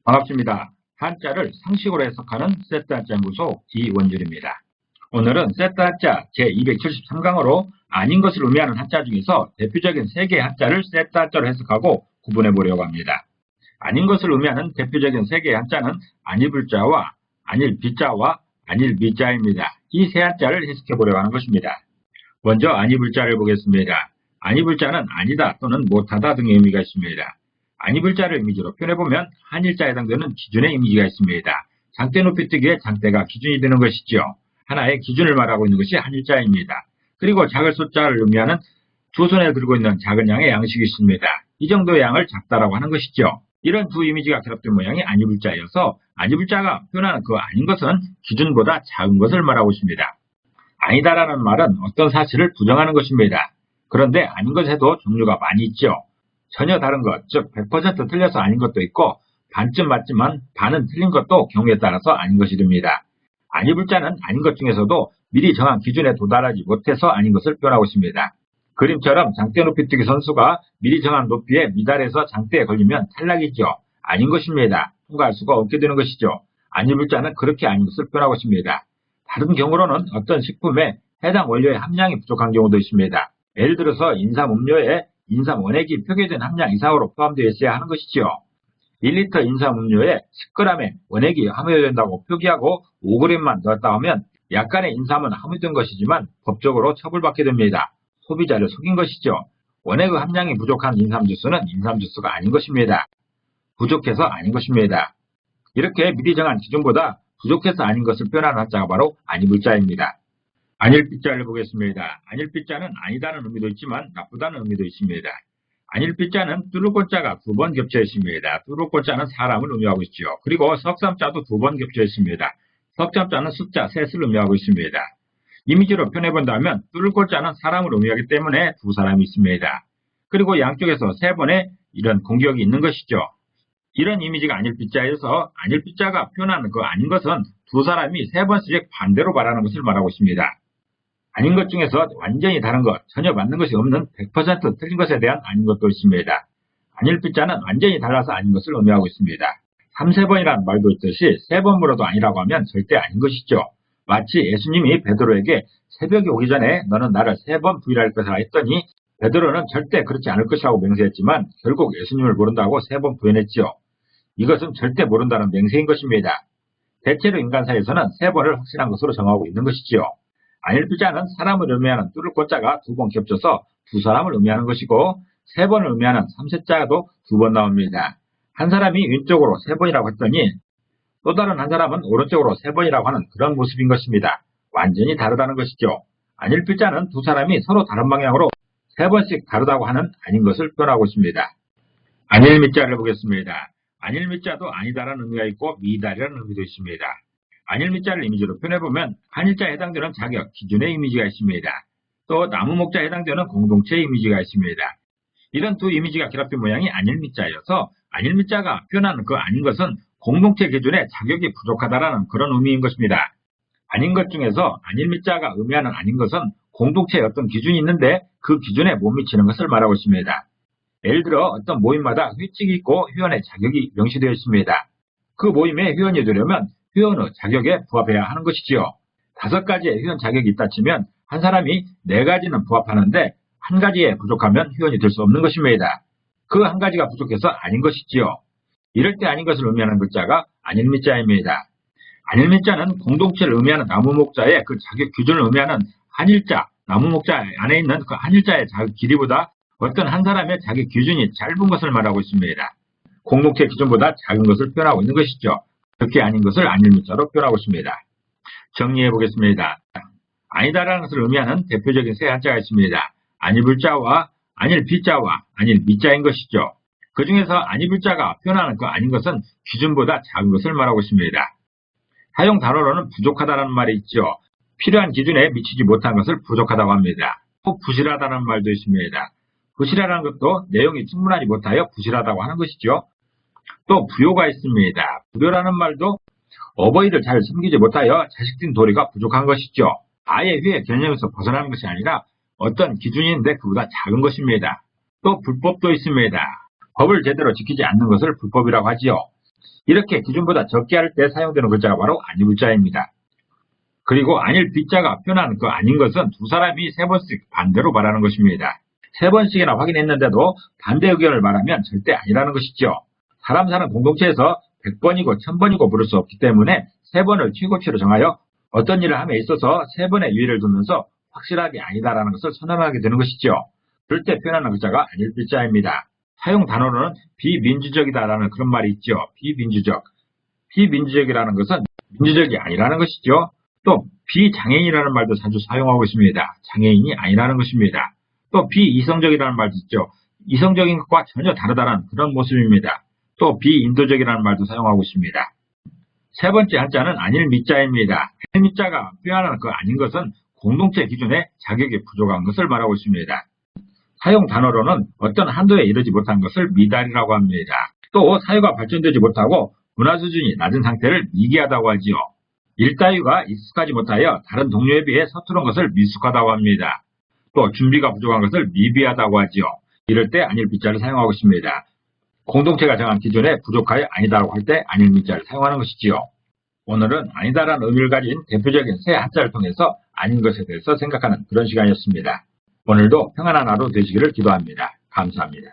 반갑습니다. 한자를 상식으로 해석하는 세트한자 연구소 이원준입니다. 오늘은 세트한자 제273강으로 아닌 것을 의미하는 한자 중에서 대표적인 3개의 한자를 세트한자로 해석하고 구분해 보려고 합니다. 아닌 것을 의미하는 대표적인 3개의 한자는 아니불자와 아닐비자와 아닐미자입니다. 이 세 한자를 해석해 보려고 하는 것입니다. 먼저 아니불자를 보겠습니다. 아니불자는 아니다 또는 못하다 등의 의미가 있습니다. 아니불자를 이미지로 표현해보면 한일자에 해당되는 기준의 이미지가 있습니다. 장대 높이뜨기의 장대가 기준이 되는 것이죠. 하나의 기준을 말하고 있는 것이 한일자입니다. 그리고 작을 숫자를 의미하는 두 손에 들고 있는 작은 양의 양식이 있습니다. 이 정도의 양을 작다라고 하는 것이죠. 이런 두 이미지가 결합된 모양이 아니불자여서 아니불자가 표현하는 그 아닌 것은 기준보다 작은 것을 말하고 있습니다. 아니다라는 말은 어떤 사실을 부정하는 것입니다. 그런데 아닌 것에도 종류가 많이 있죠. 전혀 다른 것, 즉 100% 틀려서 아닌 것도 있고 반쯤 맞지만 반은 틀린 것도 경우에 따라서 아닌 것이 됩니다. 아니불자는 아닌 것 중에서도 미리 정한 기준에 도달하지 못해서 아닌 것을 표현하고 있습니다. 그림처럼 장대 높이뜨기 선수가 미리 정한 높이에 미달해서 장대에 걸리면 탈락이죠. 아닌 것입니다. 통과할 수가 없게 되는 것이죠. 아니불자는 그렇게 아닌 것을 표현하고 있습니다. 다른 경우로는 어떤 식품에 해당 원료의 함량이 부족한 경우도 있습니다. 예를 들어서 인삼 음료에 인삼 원액이 표기된 함량 이상으로 포함되어 있어야 하는 것이지요. 1리터 인삼 음료에 10g의 원액이 함유된다고 표기하고 5g만 넣었다 하면 약간의 인삼은 함유된 것이지만 법적으로 처벌받게 됩니다. 소비자를 속인 것이죠. 원액의 함량이 부족한 인삼 주스는 인삼 주스가 아닌 것입니다. 부족해서 아닌 것입니다. 이렇게 미리 정한 기준보다 부족해서 아닌 것을 표현하는 한자가 바로 아니불자입니다. 아닐비자를 보겠습니다. 아닐비자는 아니다는 의미도 있지만 나쁘다는 의미도 있습니다. 아닐비자는 뚜루꼬자가 2번 겹쳐 있습니다. 뚜루꼬자는 사람을 의미하고 있죠. 그리고 석삼자도 2번 겹쳐 있습니다. 석삼자는 숫자, 셋을 의미하고 있습니다. 이미지로 표현해본다면 뚜루꼬자는 사람을 의미하기 때문에 두 사람이 있습니다. 그리고 양쪽에서 3번의 이런 공격이 있는 것이죠. 이런 이미지가 아닐비자에서 아닐비자가 표현하는 그 아닌 것은 두 사람이 3번씩 반대로 말하는 것을 말하고 있습니다. 아닌 것 중에서 완전히 다른 것, 전혀 맞는 것이 없는 100% 틀린 것에 대한 아닌 것도 있습니다. 아닐비자는 완전히 달라서 아닌 것을 의미하고 있습니다. 3세번이라는 말도 있듯이 3번 물어도 아니라고 하면 절대 아닌 것이죠. 마치 예수님이 베드로에게 새벽이 오기 전에 너는 나를 3번 부인할 것이라 했더니 베드로는 절대 그렇지 않을 것이라고 맹세했지만 결국 예수님을 모른다고 3번 부인했지요. 이것은 절대 모른다는 맹세인 것입니다. 대체로 인간사에서는 3번을 확실한 것으로 정하고 있는 것이지요. 아닐비자는 사람을 의미하는 뚜루꼬자가 2번 겹쳐서 두 사람을 의미하는 것이고 3번을 의미하는 3세자도 2번 나옵니다. 한 사람이 왼쪽으로 3번이라고 했더니 또 다른 한 사람은 오른쪽으로 3번이라고 하는 그런 모습인 것입니다. 완전히 다르다는 것이죠. 아닐비자는 두 사람이 서로 다른 방향으로 3번씩 다르다고 하는 아닌 것을 표현하고 있습니다. 아닐미자를 보겠습니다. 아닐미자도 아니다라는 의미가 있고 미다라는 의미도 있습니다. 아닐미자를 이미지로 표현해보면 한일자에 해당되는 자격, 기준의 이미지가 있습니다. 또 나무목자에 해당되는 공동체의 이미지가 있습니다. 이런 두 이미지가 결합된 모양이 아닐미자여서 아닐미자가 표현하는 그 아닌 것은 공동체 기준에 자격이 부족하다라는 그런 의미인 것입니다. 아닌 것 중에서 아닐미자가 의미하는 아닌 것은 공동체에 어떤 기준이 있는데 그 기준에 못 미치는 것을 말하고 있습니다. 예를 들어 어떤 모임마다 회칙이 있고 회원의 자격이 명시되어 있습니다. 그 모임에 회원이 되려면 회원의 자격에 부합해야 하는 것이지요. 5가지의 회원 자격이 있다 치면 한 사람이 4가지는 부합하는데 한 가지에 부족하면 회원이 될 수 없는 것입니다. 그 한 가지가 부족해서 아닌 것이지요. 이럴 때 아닌 것을 의미하는 글자가 아닐미자입니다. 아닐미자는 공동체를 의미하는 나무목자의 그 자격 기준을 의미하는 한일자, 나무목자 안에 있는 그 한일자의 자격 길이보다 어떤 한 사람의 자격 기준이 짧은 것을 말하고 있습니다. 공동체 기준보다 작은 것을 표현하고 있는 것이죠. 그렇게 아닌 것을 아닐미자로 표현하고 있습니다. 정리해 보겠습니다. 아니다라는 것을 의미하는 대표적인 3 한자가 있습니다. 아니불자와 아닐비자와 아닐미자인 것이죠. 그 중에서 아니불자가 표현하는 그 아닌 것은 기준보다 작은 것을 말하고 있습니다. 사용 단어로는 부족하다는 말이 있죠. 필요한 기준에 미치지 못한 것을 부족하다고 합니다. 또 부실하다는 말도 있습니다. 부실하다는 것도 내용이 충분하지 못하여 부실하다고 하는 것이죠. 또 부요가 있습니다. 부요라는 말도 어버이를 잘 섬기지 못하여 자식된 도리가 부족한 것이죠. 아예 회의 개념에서 벗어나는 것이 아니라 어떤 기준이 있는데 그보다 작은 것입니다. 또 불법도 있습니다. 법을 제대로 지키지 않는 것을 불법이라고 하지요. 이렇게 기준보다 적게 할 때 사용되는 글자가 바로 아닐 글자입니다. 그리고 아닐 B자가 표현하는 그 아닌 것은 두 사람이 세 번씩 반대로 말하는 것입니다. 세 번씩이나 확인했는데도 반대 의견을 말하면 절대 아니라는 것이죠. 사람 사는 공동체에서 100번이고 1000번이고 부를 수 없기 때문에 세 번을 최고치로 정하여 어떤 일을 함에 있어서 세 번의 유예를 두면서 확실하게 아니다라는 것을 선언하게 되는 것이죠. 그럴 때 표현하는 글자가 아닐 B자입니다. 사용 단어로는 비민주적이다라는 그런 말이 있죠. 비민주적. 비민주적이라는 것은 민주적이 아니라는 것이죠. 또 비장애인이라는 말도 자주 사용하고 있습니다. 장애인이 아니라는 것입니다. 또 비이성적이라는 말도 있죠. 이성적인 것과 전혀 다르다는 그런 모습입니다. 또 비인도적이라는 말도 사용하고 있습니다. 세 번째 한자는 아닐 미자입니다. 아닐 미자가 표현하는 그 아닌 것은 공동체 기준에 자격이 부족한 것을 말하고 있습니다. 사용 단어로는 어떤 한도에 이르지 못한 것을 미달이라고 합니다. 또 사유가 발전되지 못하고 문화 수준이 낮은 상태를 미개하다고 하지요. 일 따위가 익숙하지 못하여 다른 동료에 비해 서투른 것을 미숙하다고 합니다. 또 준비가 부족한 것을 미비하다고 하지요. 이럴 때 아닐 B자를 사용하고 있습니다. 공동체가 정한 기준에 부족하여 아니다라고 할 때 아닐 B자를 사용하는 것이지요. 오늘은 아니다라는 의미를 가진 대표적인 세 한자를 통해서 아닌 것에 대해서 생각하는 그런 시간이었습니다. 오늘도 평안한 하루 되시기를 기도합니다. 감사합니다.